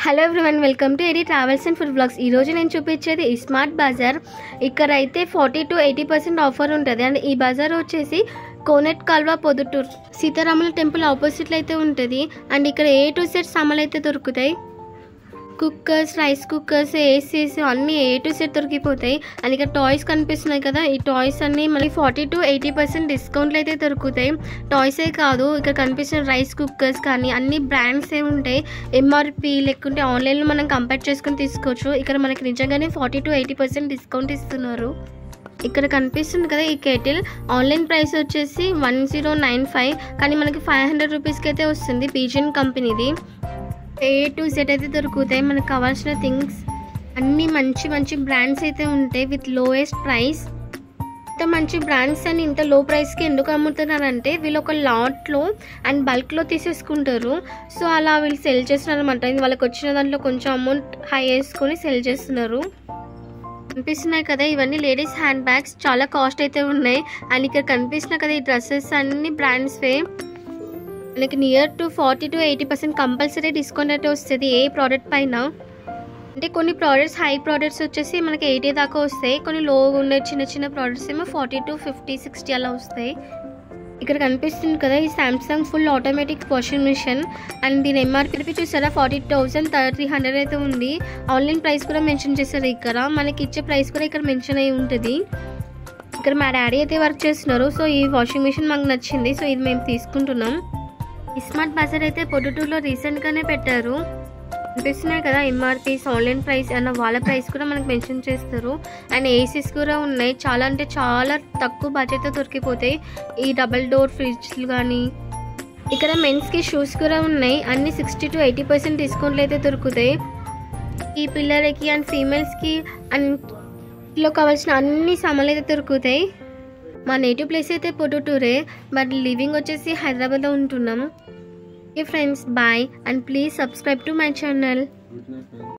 Hello everyone, welcome to AD travels and food blogs. ఈరోజు నేను చూపించేది స్మార్ట్ బజార్. ఇక్కడ అయితే 40 to 80% ఆఫర్ ఉంటుంది. అండ్ ఈ బజార్ వచ్చేసి కోనేట్ కాల్వ పొద్దుటూరు సీతారాముల టెంపుల్ ఆపోజిట్లో అయితే ఉంటుంది. అండ్ ఇక్కడ A to Z సామాన్లు అయితే దొరుకుతాయి. కుక్కర్స్, రైస్ కుక్కర్స్, ఏసీస్ అన్నీ A to Z దొరికిపోతాయి. అండ్ ఇక్కడ టాయ్స్ కనిపిస్తున్నాయి కదా, ఈ టాయ్స్ అన్నీ మళ్ళీ 40 to 80% డిస్కౌంట్లు అయితే దొరుకుతాయి. టాయ్సే కాదు, ఇక్కడ కనిపిస్తున్న రైస్ కుక్కర్స్ కానీ అన్ని బ్రాండ్సే ఉంటాయి. MRP లేకుంటే ఆన్లైన్లో మనం కంపేర్ చేసుకుని తీసుకోవచ్చు. ఇక్కడ మనకి నిజంగానే 40 to 80% డిస్కౌంట్ ఇస్తున్నారు. ఇక్కడ కనిపిస్తుంది కదా ఈ కెటిల్, ఆన్లైన్ ప్రైస్ వచ్చేసి 1095, కానీ మనకి 500 రూపీస్కి అయితే వస్తుంది. పీజియన్ కంపెనీది. A to Z అయితే దొరుకుతాయి. మనకు కావాల్సిన థింగ్స్ అన్నీ మంచి మంచి బ్రాండ్స్ అయితే ఉంటాయి విత్ లోయెస్ట్ ప్రైస్. ఇంత మంచి బ్రాండ్స్ అని ఇంత లో ప్రైస్కి ఎందుకు అమ్ముతున్నారంటే వీళ్ళు ఒక లాట్లో అండ్ బల్క్లో తీసేసుకుంటారు. సో అలా వీళ్ళు సెల్ చేస్తున్నారు అనమాట. వాళ్ళకి వచ్చిన దాంట్లో కొంచెం అమౌంట్ హై వేసుకొని సెల్ చేస్తున్నారు. కనిపిస్తున్నాయి కదా, ఇవన్నీ లేడీస్ హ్యాండ్ బ్యాగ్స్, చాలా కాస్ట్ అయితే ఉన్నాయి. అండ్ ఇక్కడ కనిపిస్తున్నాయి కదా ఈ డ్రెస్సెస్ అన్ని బ్రాండ్స్వే. మనకి near to 40 to 80% compulsory discount అయితే వస్తుంది ఏ ప్రోడక్ట్ పైన. అంటే కొన్ని ప్రోడక్ట్స్, హై ప్రోడక్ట్స్ వచ్చేసి మనకి 80 దాకా వస్తాయి. కొన్ని లో ఉండే చిన్న చిన్న ప్రోడక్ట్స్ ఏమో 40 to 50, 60 అలా వస్తాయి. ఇక్కడ కనిపిస్తుంది కదా ఈ Samsung full automatic washing machine. And దీని MRP చూసారా 40,300 అయితే ఉంది. ఆన్లైన్ ప్రైస్ కూడా మెన్షన్ చేశారు. ఇక్కడ మనకి ఇచ్చే ప్రైస్ కూడా ఇక్కడ మెన్షన్ అయి ఉంటుంది. ఇక్కడ మా డాడీ అయితే వర్క్ చేస్తున్నారు. సో ఈ వాషింగ్ మిషన్ మాకు నచ్చింది, సో ఇది మేము తీసుకుంటున్నాం. స్మార్ట్ బజార్ అయితే పొద్దుటూరులో రీసెంట్గానే పెట్టారు. కనిపిస్తున్నాయి కదా MRPs, ఆన్లైన్ ప్రైస్ అన్న వాళ్ళ ప్రైస్ కూడా మనకు మెన్షన్ చేస్తారు. అండ్ ఏసీస్ కూడా ఉన్నాయి. చాలా అంటే చాలా తక్కువ బడ్జెట్తో దొరికిపోతాయి ఈ డబల్ డోర్ ఫ్రిడ్జ్లు కానీ. ఇక్కడ మెన్స్కి షూస్ కూడా ఉన్నాయి. అన్ని 60 to 80% డిస్కౌంట్లు అయితే దొరుకుతాయి. ఈ పిల్లలకి అండ్ ఫీమేల్స్కి అండ్ ఇంట్లో కావాల్సిన అన్ని సామాన్లు అయితే దొరుకుతాయి. మా నేటివ్ ప్లేస్ అయితే పొద్దుటూరే, బట్ లివింగ్ వచ్చేసి హైదరాబాద్లో ఉంటున్నాం. Okay friends, bye and please subscribe to my channel.